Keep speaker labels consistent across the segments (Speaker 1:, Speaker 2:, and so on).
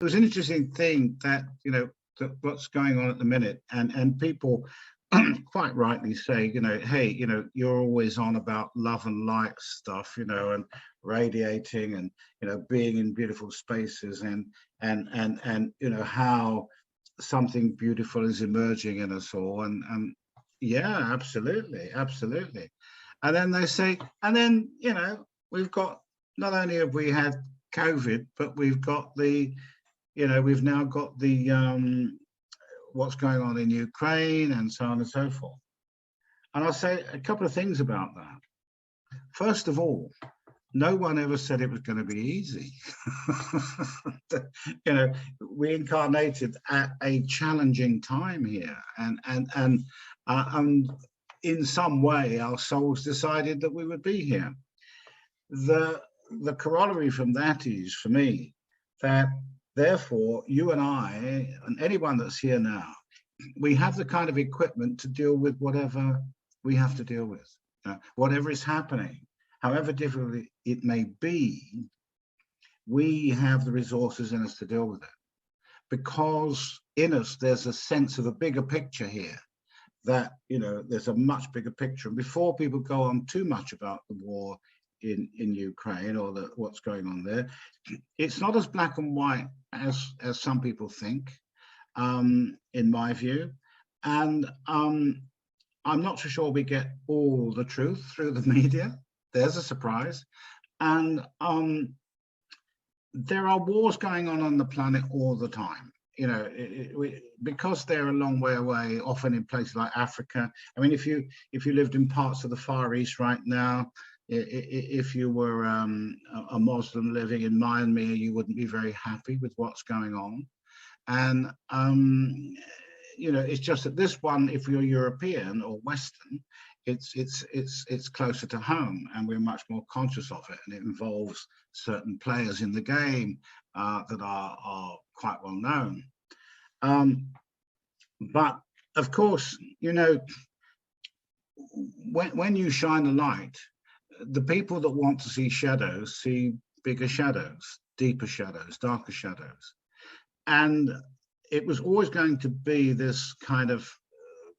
Speaker 1: It was an interesting thing that, that what's going on at the minute, and people quite rightly say, hey, you're always on about love and light stuff, and radiating, and being in beautiful spaces, and how something beautiful is emerging in us all, and yeah, absolutely, absolutely. And then they say, and then we've got, not only have we had COVID, but we've got we've now got the what's going on in Ukraine, and so on and so forth. And I'll say a couple of things about that. First of all, no one ever said it was going to be easy. We incarnated at a challenging time here, and in some way, our souls decided that we would be here. The corollary from that is, for me, that therefore you and I and anyone that's here now, we have the kind of equipment to deal with whatever we have to deal with, whatever is happening, however difficult it may be. We have the resources in us to deal with it, because in us there's a sense of a bigger picture here, that there's a much bigger picture. And before people go on too much about the war in Ukraine, or what's going on there, it's not as black and white as some people think, in my view. And I'm not so sure we get all the truth through the media. There's a surprise. And there are wars going on the planet all the time. Because they're a long way away, often in places like Africa. I mean, if you lived in parts of the Far East right now, if you were a Muslim living in Myanmar, you wouldn't be very happy with what's going on. And it's just that this one, if you're European or Western, it's closer to home, and we're much more conscious of it, and it involves certain players in the game that are quite well known. But of course, when you shine a light, the people that want to see shadows see bigger shadows, deeper shadows, darker shadows. And it was always going to be this kind of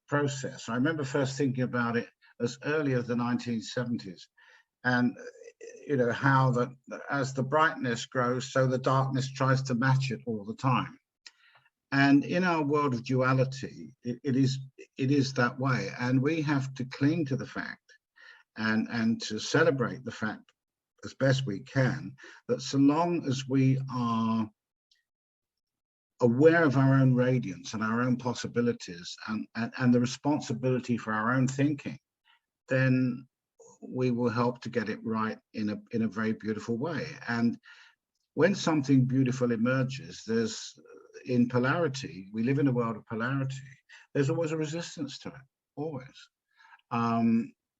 Speaker 1: process. I remember first thinking about it as early as the 1970s, and how that as the brightness grows, so the darkness tries to match it all the time. And in our world of duality, it is that way, and we have to cling to the fact and to celebrate the fact as best we can, that so long as we are aware of our own radiance and our own possibilities, and the responsibility for our own thinking, then we will help to get it right in a very beautiful way. And when something beautiful emerges, there's, in polarity, we live in a world of polarity, there's always a resistance to it, always.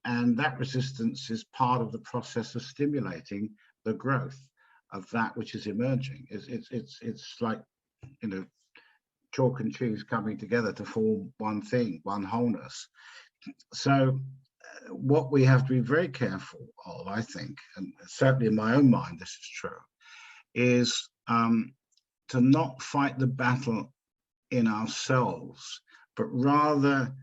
Speaker 1: And that resistance is part of the process of stimulating the growth of that which is emerging. It's like, chalk and cheese coming together to form one thing, one wholeness. So what we have to be very careful of, I think, and certainly in my own mind this is true, is to not fight the battle in ourselves, but rather,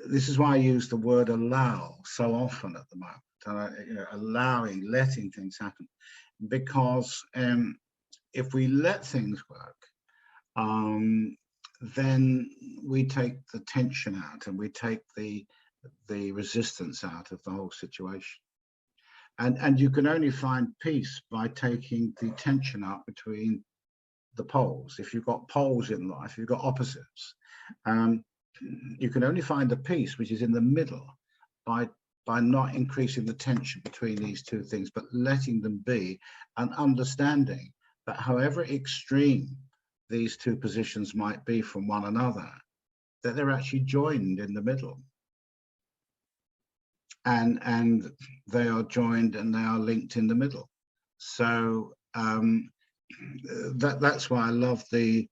Speaker 1: this is why I use the word allow so often at the moment, allowing, letting things happen, because if we let things work, then we take the tension out, and we take the resistance out of the whole situation. And you can only find peace by taking the tension out between the poles. If you've got poles in life, you've got opposites. You can only find the peace which is in the middle by not increasing the tension between these two things, but letting them be, and understanding that however extreme these two positions might be from one another, that they're actually joined in the middle. And they are joined and they are linked in the middle. So that's why I love the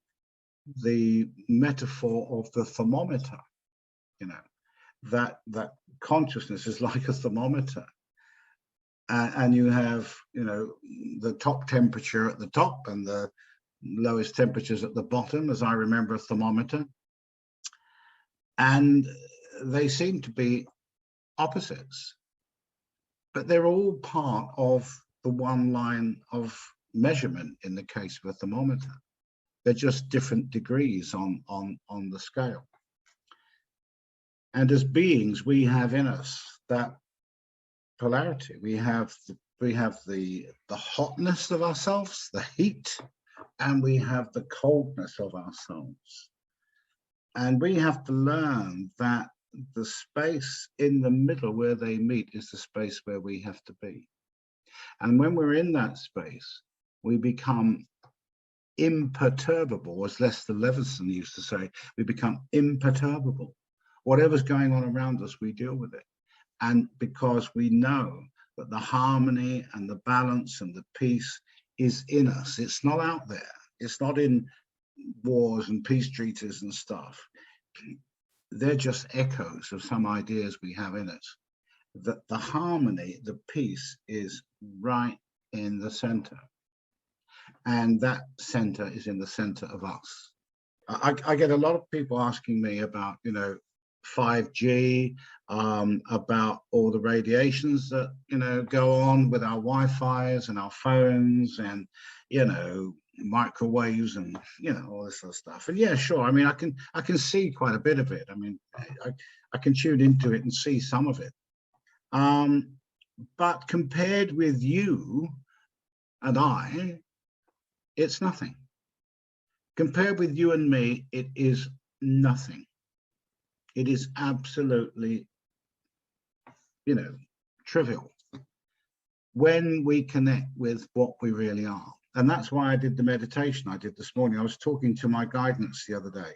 Speaker 1: metaphor of the thermometer. That consciousness is like a thermometer, and you have the top temperature at the top, and the lowest temperatures at the bottom, as I remember a thermometer. And they seem to be opposites, but they're all part of the one line of measurement in the case of a thermometer. They're just different degrees on the scale. And as beings, we have in us that polarity. We have the hotness of ourselves, the heat, and we have the coldness of ourselves. And we have to learn that the space in the middle where they meet is the space where we have to be. And when we're in that space, we become imperturbable, as Lester Levinson used to say. We become imperturbable. Whatever's going on around us, we deal with it. And because we know that the harmony and the balance and the peace is in us, it's not out there. It's not in wars and peace treaties and stuff. They're just echoes of some ideas we have in us. That the harmony, the peace is right in the center. And that center is in the center of us. I get a lot of people asking me about, 5G, about all the radiations that, go on with our Wi-Fi's and our phones and, microwaves and, all this sort of stuff. And yeah, sure. I mean, I can see quite a bit of it. I mean, I can tune into it and see some of it. But compared with you and I, it's nothing. Compared with you and me, it is nothing. It is absolutely, trivial when we connect with what we really are. And that's why I did the meditation I did this morning. I was talking to my guidance the other day,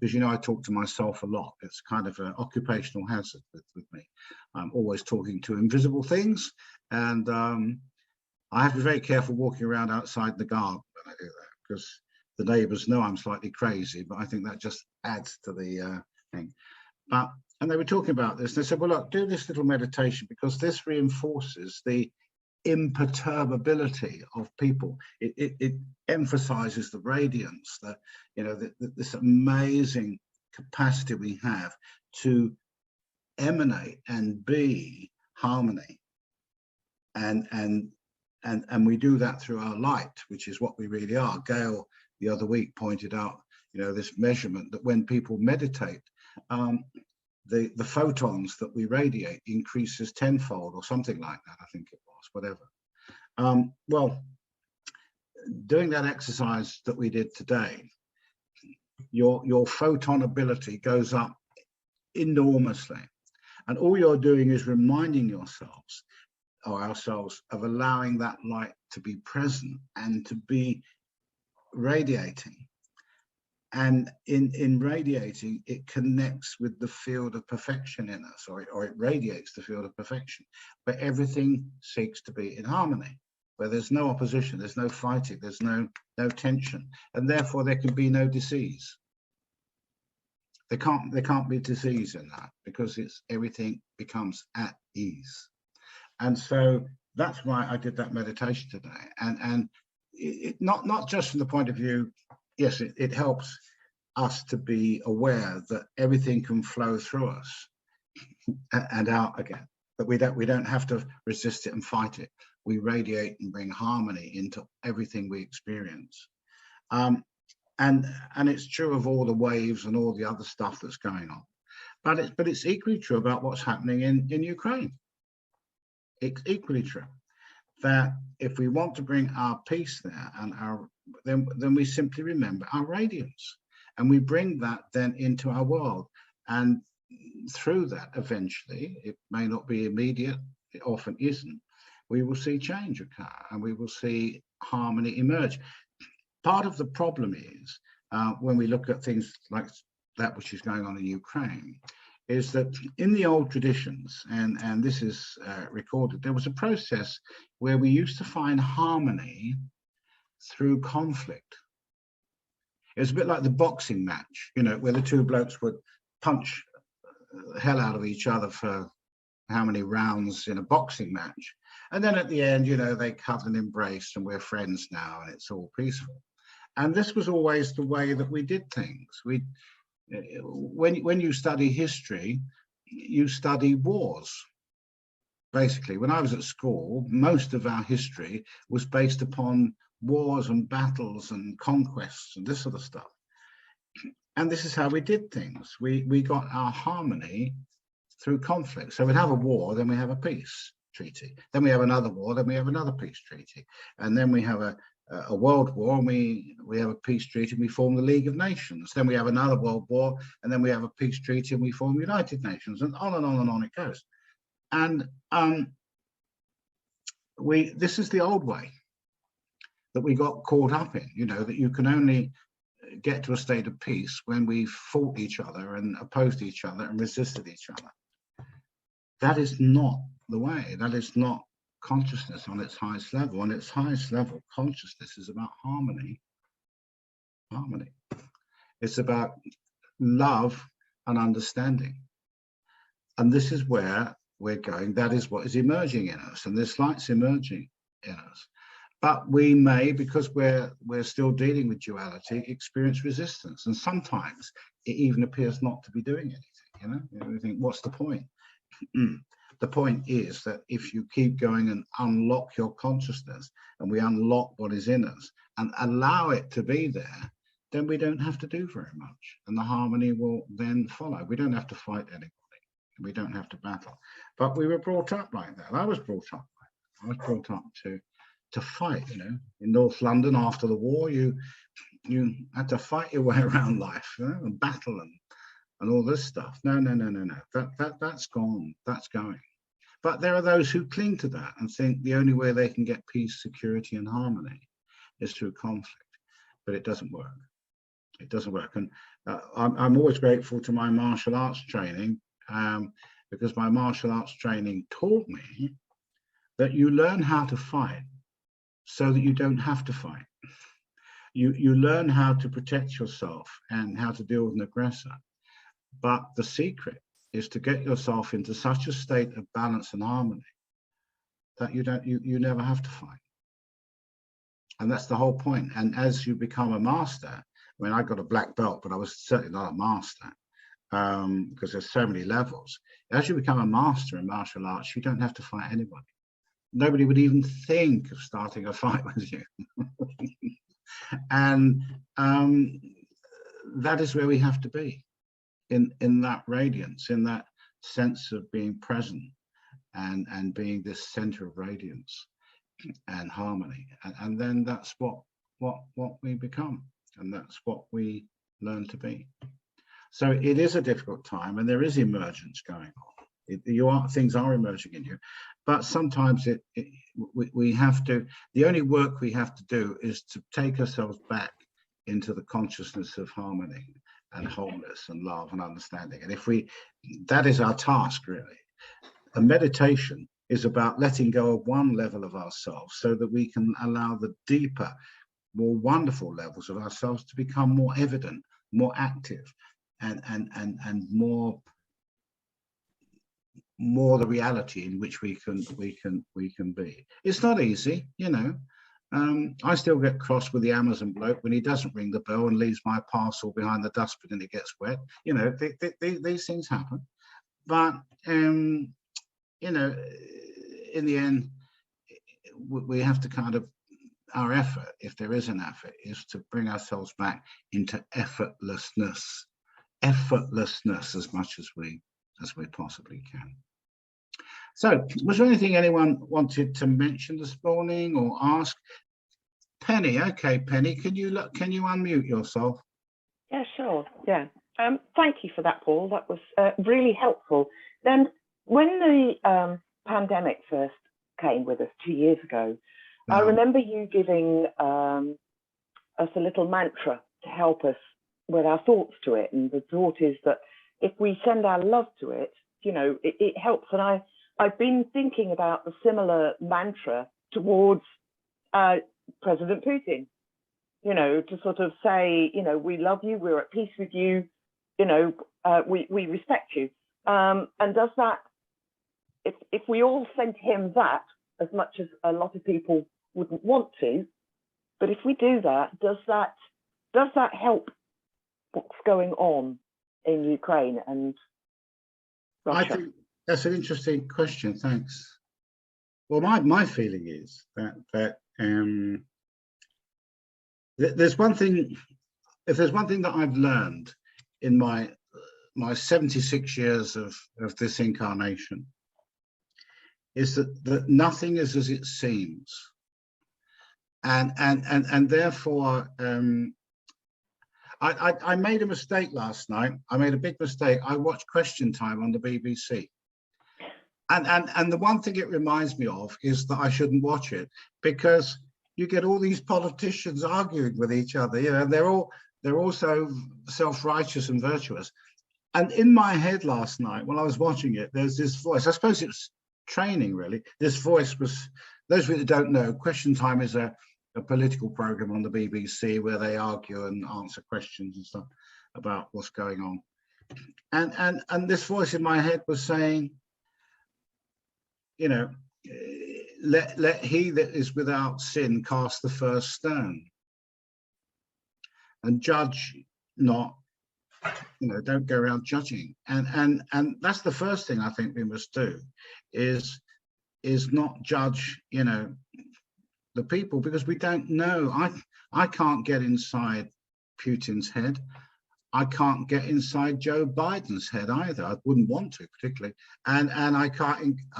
Speaker 1: because, I talk to myself a lot. It's kind of an occupational hazard with me. I'm always talking to invisible things. And I have to be very careful walking around outside the garden when I do that, because the neighbors know I'm slightly crazy, but I think that just adds to the thing. And they were talking about this. They said, well, look, do this little meditation because this reinforces the imperturbability of people. It emphasizes the radiance, this amazing capacity we have to emanate and be harmony. And we do that through our light, which is what we really are. Gail, the other week, pointed out, this measurement that when people meditate, the photons that we radiate increases tenfold or something like that, I think it was, whatever. Well, doing that exercise that we did today, your photon ability goes up enormously. And all you're doing is reminding yourselves or ourselves of allowing that light to be present and to be radiating. And in radiating, it connects with the field of perfection in us, or it radiates the field of perfection, where everything seeks to be in harmony, where there's no opposition, there's no fighting, there's no tension, and therefore there can be no disease. There can't be disease in that, because everything becomes at ease. And so that's why I did that meditation today. And it not just from the point of view, yes, it helps us to be aware that everything can flow through us and out again, that we don't have to resist it and fight it. We radiate and bring harmony into everything we experience. And it's true of all the waves and all the other stuff that's going on. But it's equally true about what's happening in Ukraine. It's equally true that if we want to bring our peace there and then we simply remember our radiance, and we bring that then into our world. And through that, eventually, it may not be immediate, it often isn't, we will see change occur and we will see harmony emerge. Part of the problem is when we look at things like that which is going on in Ukraine, is that in the old traditions, and this is recorded, there was a process where we used to find harmony through conflict. It was a bit like the boxing match, where the two blokes would punch the hell out of each other for how many rounds in a boxing match. And then at the end, they cut and embraced and we're friends now and it's all peaceful. And this was always the way that we did things. When you study history, you study wars. Basically, when I was at school, most of our history was based upon wars and battles and conquests and this sort of stuff. And this is how we did things. We got our harmony through conflict. So we'd have a war, then we have a peace treaty. Then we have another war, then we have another peace treaty. And then we have a world war, and we have a peace treaty, and we form the League of Nations. Then we have another world war, and then we have a peace treaty, and we form the United Nations, and on and on and on it goes. And this is the old way that we got caught up in, you know, that you can only get to a state of peace when we fought each other and opposed each other and resisted each other. That is not the way. That is not consciousness on its highest level. On its highest level, consciousness is about harmony. Harmony. It's about love and understanding. And this is where we're going. That is what is emerging in us. And this light's emerging in us. But we may, because we're still dealing with duality, experience resistance. And sometimes it even appears not to be doing anything, you know? We think, what's the point? The point is that if you keep going and unlock your consciousness, and we unlock what is in us and allow it to be there, then we don't have to do very much. And the harmony will then follow. We don't have to fight anybody. We don't have to battle. But we were brought up like that. I was brought up like that. I was brought up to fight, you know. In North London after the war, you had to fight your way around life, you know, and battle and all this stuff. No. That's gone. That's going. But there are those who cling to that and think the only way they can get peace, security, and harmony is through conflict. But it doesn't work. It doesn't work. And I'm always grateful to my martial arts training, because my martial arts training taught me that you learn how to fight so that you don't have to fight. You learn how to protect yourself and how to deal with an aggressor. But the secret is to get yourself into such a state of balance and harmony that you never have to fight. And that's the whole point. And as you become a master, I mean, I got a black belt, but I was certainly not a master, because there's so many levels. As you become a master in martial arts, you don't have to fight anybody. Nobody would even think of starting a fight with you. And that is where we have to be, in that radiance, in that sense of being present and being this center of radiance and harmony. And then that's what we become, and that's what we learn to be. So it is a difficult time, and there is emergence going on. Things are emerging in you, but sometimes we have to. The only work we have to do is to take ourselves back into the consciousness of harmony and wholeness and love and understanding. And that is our task, really. A meditation is about letting go of one level of ourselves so that we can allow the deeper, more wonderful levels of ourselves to become more evident, more active, and more the reality in which we can be. It's not easy, you know. I still get cross with the Amazon bloke when he doesn't ring the bell and leaves my parcel behind the dustbin and it gets wet. You know, these things happen. But you know, in the end, we have to kind of, our effort, if there is an effort, is to bring ourselves back into effortlessness as much as we possibly can. So, was there anything anyone wanted to mention this morning or ask? Penny, okay, Penny, can you unmute yourself?
Speaker 2: Yeah, sure. Yeah. Thank you for that, Paul. That was really helpful. Then, when the pandemic first came with us 2 years ago, I remember you giving us a little mantra to help us with our thoughts to it. And the thought is that if we send our love to it, you know, it helps. And I've been thinking about the similar mantra towards President Putin, you know, to sort of say, you know, we love you, we're at peace with you, you know, we respect you. And does that, if we all sent him that, as much as a lot of people wouldn't want to, But if we do that, does that help what's going on in Ukraine and Russia?
Speaker 1: I think that's an interesting question. Thanks. Well, my feeling is that there's one thing. If there's one thing that I've learned in my 76 years of this incarnation, is that nothing is as it seems, and therefore I made a mistake last night. I made a big mistake. I watched Question Time on the BBC. And the one thing it reminds me of is that I shouldn't watch it, because you get all these politicians arguing with each other. You know, they're all so self-righteous and virtuous. And in my head last night, when I was watching it, there's this voice. I suppose it was training, really. This voice was, those of you that don't know, Question Time is a political program on the BBC where they argue and answer questions and stuff about what's going on. And this voice in my head was saying, you know, let he that is without sin cast the first stone, and judge not, you know, don't go around judging. And that's the first thing I think we must do, is not judge, you know, the people, because we don't know. I can't get inside Putin's head. I can't get inside Joe Biden's head either. I wouldn't want to, particularly. And I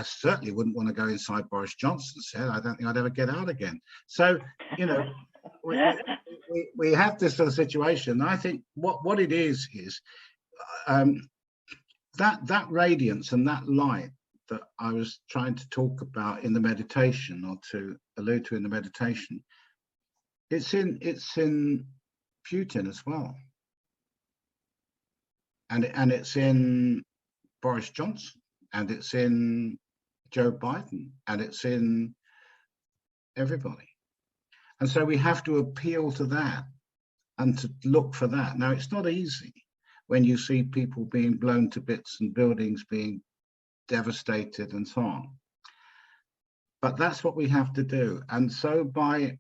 Speaker 1: certainly wouldn't want to go inside Boris Johnson's head. I don't think I'd ever get out again. So, you know, we have this sort of situation. I think what it is that radiance and that light that I was trying to talk about in the meditation, or to allude to in the meditation, it's in Putin as well. And it's in Boris Johnson, and it's in Joe Biden, and it's in everybody. And so we have to appeal to that and to look for that. Now, it's not easy when you see people being blown to bits and buildings being devastated and so on. But that's what we have to do. And so by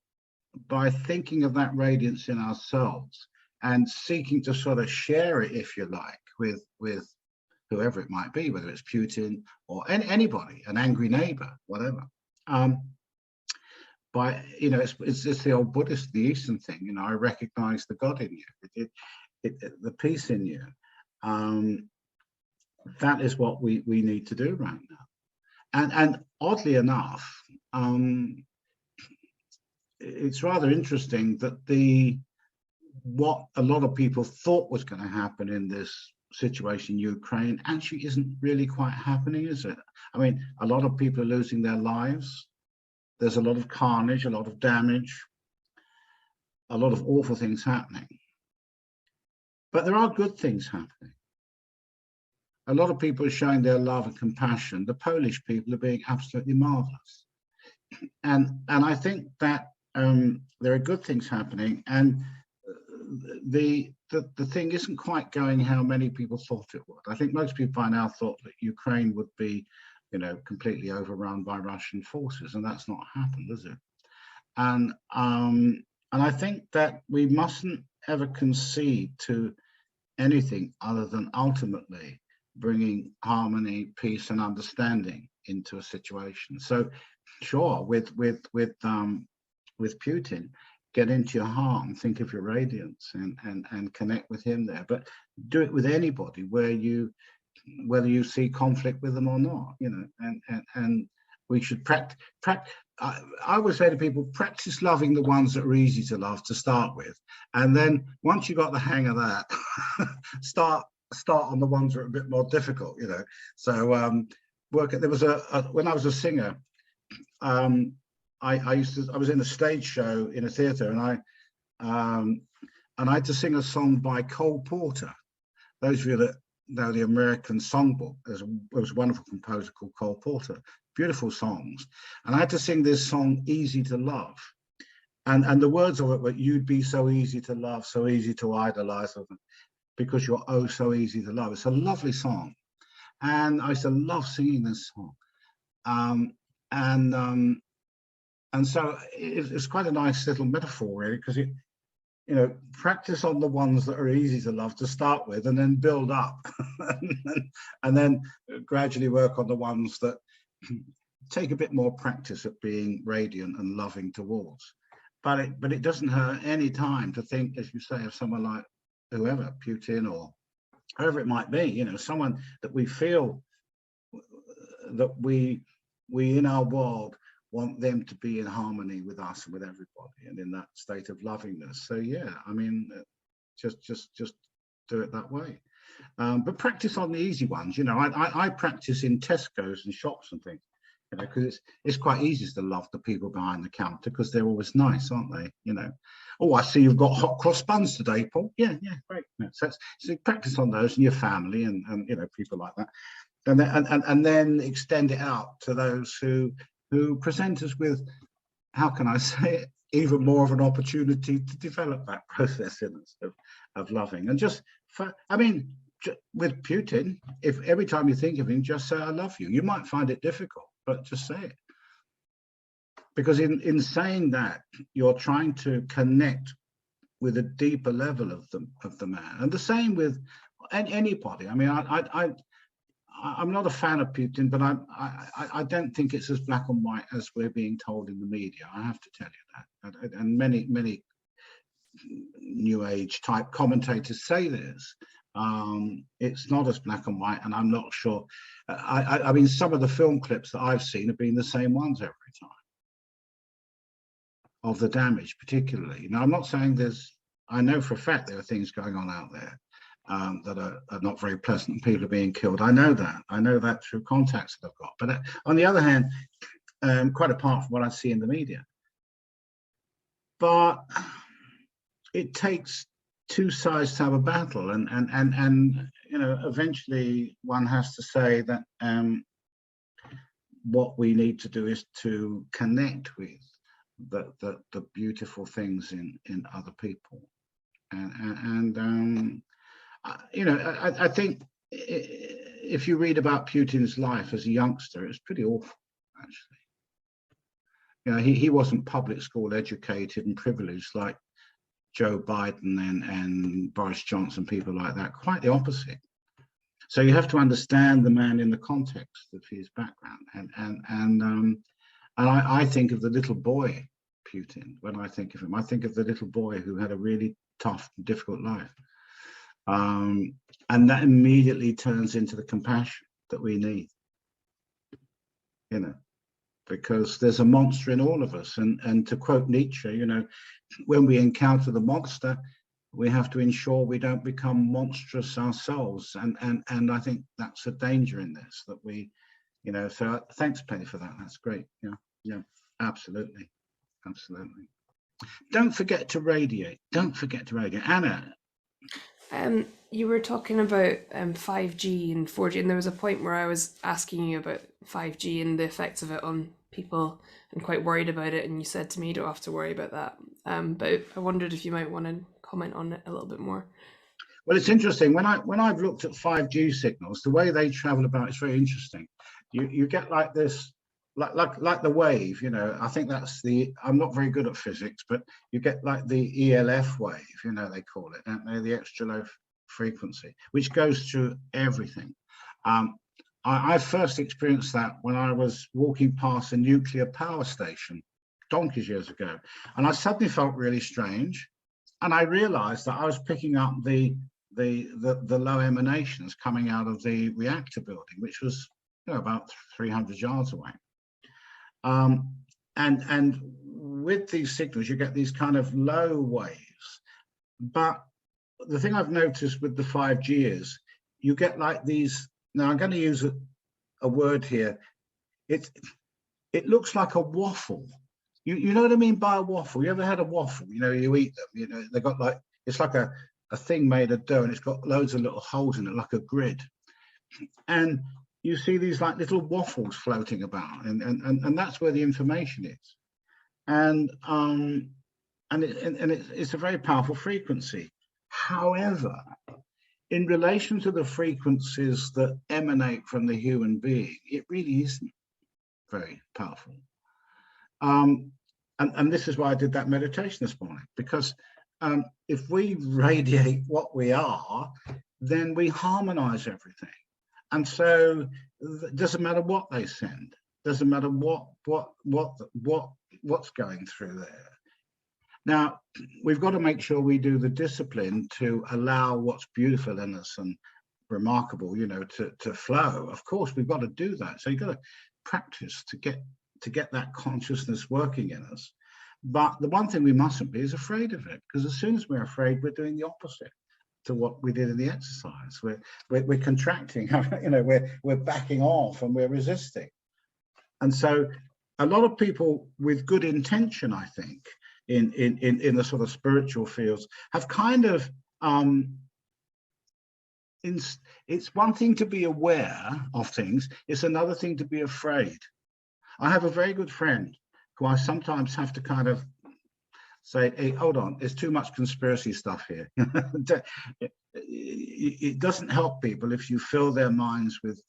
Speaker 1: thinking of that radiance in ourselves, and seeking to sort of share it, if you like, with whoever it might be, whether it's Putin or anybody, an angry neighbor, whatever. By, you know, it's the old Buddhist, the Eastern thing. You know, I recognize the God in you, the peace in you. That is what we need to do right now. And oddly enough, it's rather interesting that what a lot of people thought was going to happen in this situation in Ukraine actually isn't really quite happening, is it? I mean, a lot of people are losing their lives. There's a lot of carnage, a lot of damage, a lot of awful things happening. But there are good things happening. A lot of people are showing their love and compassion. The Polish people are being absolutely marvelous. And I think that there are good things happening, and the thing isn't quite going how many people thought it would. I think most people by now thought that Ukraine would be, you know, completely overrun by Russian forces, and that's not happened, is it? And I think that we mustn't ever concede to anything other than ultimately bringing harmony, peace, and understanding into a situation. So, sure, with Putin, get into your heart and think of your radiance and connect with him there. But do it with anybody, whether you see conflict with them or not, you know. And we should practice. I would say to people, practice loving the ones that are easy to love to start with, and then once you got the hang of that, start on the ones that are a bit more difficult, you know. So there was when I was a singer, I was in a stage show in a theatre, and I had to sing a song by Cole Porter. Those of you that know the American Songbook, there was a wonderful composer called Cole Porter, beautiful songs, and I had to sing this song, Easy to Love, and the words of it were, you'd be so easy to love, so easy to idolize, because you're oh so easy to love. It's a lovely song, and I used to love singing this song, And so it's quite a nice little metaphor, really, because it, practice on the ones that are easy to love to start with, and then build up, and then gradually work on the ones that take a bit more practice at being radiant and loving towards. But it doesn't hurt any time to think, as you say, of someone like whoever, Putin or whoever it might be, someone that we feel that we in our world want them to be in harmony with us and with everybody, and in that state of lovingness. So yeah, I mean, just do it that way. But practice on the easy ones. I practice in Tesco's and shops and things, because it's quite easy to love the people behind the counter, because they're always nice, aren't they? Oh, I see you've got hot cross buns today, Paul. Yeah, great. So practice on those in your family and people like that, and then extend it out to those who present us with, how can I say it, even more of an opportunity to develop that process in us of loving. And with Putin, if every time you think of him, just say, I love you. You might find it difficult, but just say it. Because in saying that, you're trying to connect with a deeper level of the man. And the same with anybody. I mean, I'm not a fan of Putin, but I don't think it's as black and white as we're being told in the media. I have to tell you that. And many New Age type commentators say this. It's not as black and white, and I'm not sure. I mean, some of the film clips that I've seen have been the same ones every time, of the damage, particularly. Now, I'm not saying I know for a fact there are things going on out there that are not very pleasant. People are being killed. I know that through contacts that I've got. But on the other hand, quite apart from what I see in the media, but it takes two sides to have a battle, and eventually one has to say that what we need to do is to connect with the beautiful things in other people, and I think if you read about Putin's life as a youngster, it's pretty awful, actually. He wasn't public school educated and privileged like Joe Biden and Boris Johnson, people like that. Quite the opposite. So you have to understand the man in the context of his background, and I think of the little boy Putin. When I think of him, I think of the little boy who had a really tough and difficult life. And that immediately turns into the compassion that we need, because there's a monster in all of us. And to quote Nietzsche, when we encounter the monster, we have to ensure we don't become monstrous ourselves. And I think that's a danger in this, that we, so thanks, Penny, for that. That's great. Yeah, absolutely. Don't forget to radiate. Anna.
Speaker 3: You were talking about 5G and 4G, and there was a point where I was asking you about 5G and the effects of it on people, and quite worried about it, and you said to me you don't have to worry about that. But I wondered if you might want to comment on it a little bit more.
Speaker 1: Well, it's interesting. When I've looked at 5G signals, the way they travel about is very interesting. You get like this, like the wave. I think that's I'm not very good at physics, but you get like the ELF wave. They call it, don't they? The extra low frequency, which goes through everything. I first experienced that when I was walking past a nuclear power station donkeys years ago, and I suddenly felt really strange, and I realized that I was picking up the low emanations coming out of the reactor building, which was about 300 yards away. And with these signals, you get these kind of low waves. But the thing I've noticed with the 5G is you get like these. Now I'm going to use a word here. It looks like a waffle. You know what I mean by a waffle? You ever had a waffle? You eat them. They got like, it's like a thing made of dough, and it's got loads of little holes in it, like a grid. And you see these like little waffles floating about, and that's where the information is. And it's a very powerful frequency. However, in relation to the frequencies that emanate from the human being, it really isn't very powerful. and this is why I did that meditation this morning, because if we radiate what we are, then we harmonize everything. And so it doesn't matter what they send, doesn't matter what's going through there. Now, we've got to make sure we do the discipline to allow what's beautiful in us and remarkable, to flow. Of course, we've got to do that. So you've got to practice to get that consciousness working in us. But the one thing we mustn't be is afraid of it, because as soon as we're afraid, we're doing the opposite to what we did in the exercise. We're contracting, we're backing off and we're resisting. And so a lot of people with good intention, I think, in the sort of spiritual fields have kind of it's one thing to be aware of things, it's another thing to be afraid. I have a very good friend who I sometimes have to kind of say, hey, hold on, there's too much conspiracy stuff here. It doesn't help people if you fill their minds with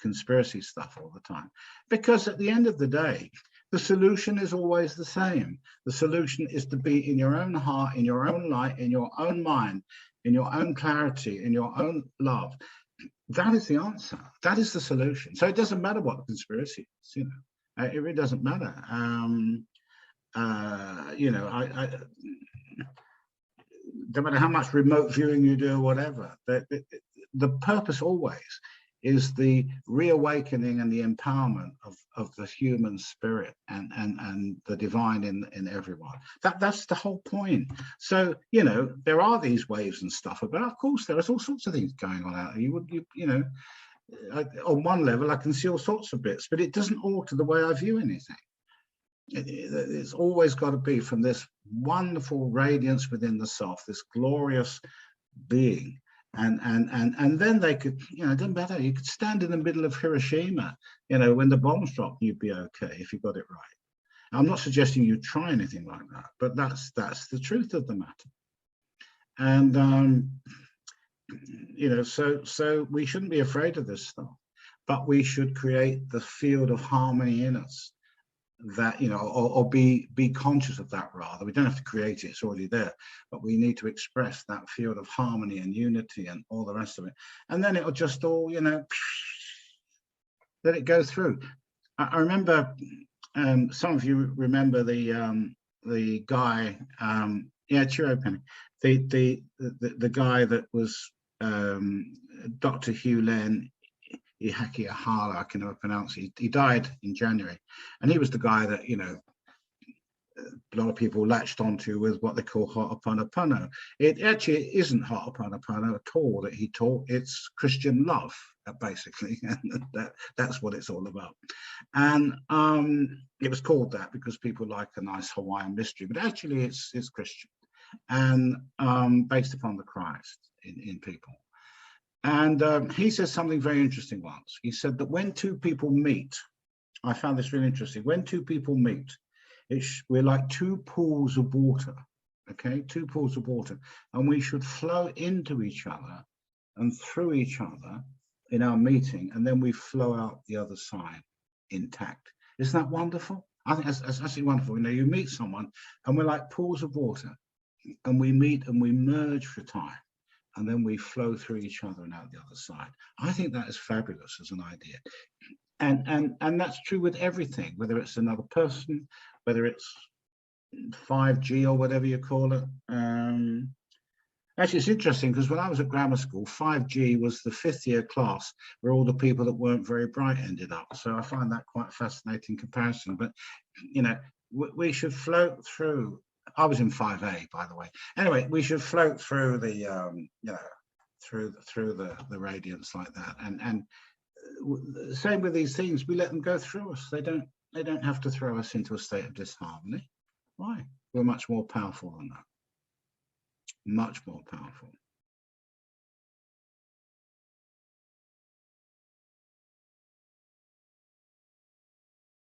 Speaker 1: conspiracy stuff all the time, because at the end of the day, the solution is always the same. The solution is to be in your own heart, in your own light, in your own mind, in your own clarity, in your own love. That is the answer. That is the solution. So it doesn't matter what the conspiracy is, it really doesn't matter. No matter how much remote viewing you do or whatever, the purpose always is the reawakening and the empowerment of the human spirit and the divine in everyone. That's the whole point. So, there are these waves and stuff about, of course, there's all sorts of things going on out there. On one level, I can see all sorts of bits, but it doesn't alter the way I view anything. It's always got to be from this wonderful radiance within the self, this glorious being. And then they could, it doesn't matter. You could stand in the middle of Hiroshima, when the bombs dropped, you'd be okay if you got it right. I'm not suggesting you try anything like that, but that's the truth of the matter. And so we shouldn't be afraid of this stuff, but we should create the field of harmony in us. That or be conscious of that. Rather, we don't have to create it, it's already there, but we need to express that field of harmony and unity and all the rest of it, and then it'll just all let it go through. I remember some of you remember the guy, cheerio Penny, the guy that was Dr. Hugh Len Ihaki Ahala, I can never pronounce it. He died in January, and he was the guy that a lot of people latched onto with what they call Ho'oponopono. It actually isn't Ho'oponopono at all that he taught. It's Christian love, basically, and that's what it's all about. And it was called that because people like a nice Hawaiian mystery, but actually it's Christian and based upon the Christ in people. And he says something very interesting once. He said that when two people meet, I found this really interesting. When two people meet, we're like two pools of water, okay? Two pools of water. And we should flow into each other and through each other in our meeting, and then we flow out the other side intact. Isn't that wonderful? I think that's absolutely wonderful. You meet someone and we're like pools of water, and we meet and we merge for time. And then we flow through each other and out the other side. I think that is fabulous as an idea. And that's true with everything, whether it's another person, whether it's 5G or whatever you call it. Actually, it's interesting because when I was at grammar school, 5G was the 5th year class where all the people that weren't very bright ended up. So I find that quite a fascinating comparison. But, we should float through. I was in 5A, by the way. Anyway, we should float through the, through the radiance like that. And same with these things, we let them go through us. They don't have to throw us into a state of disharmony. Why? We're much more powerful than that. Much more powerful.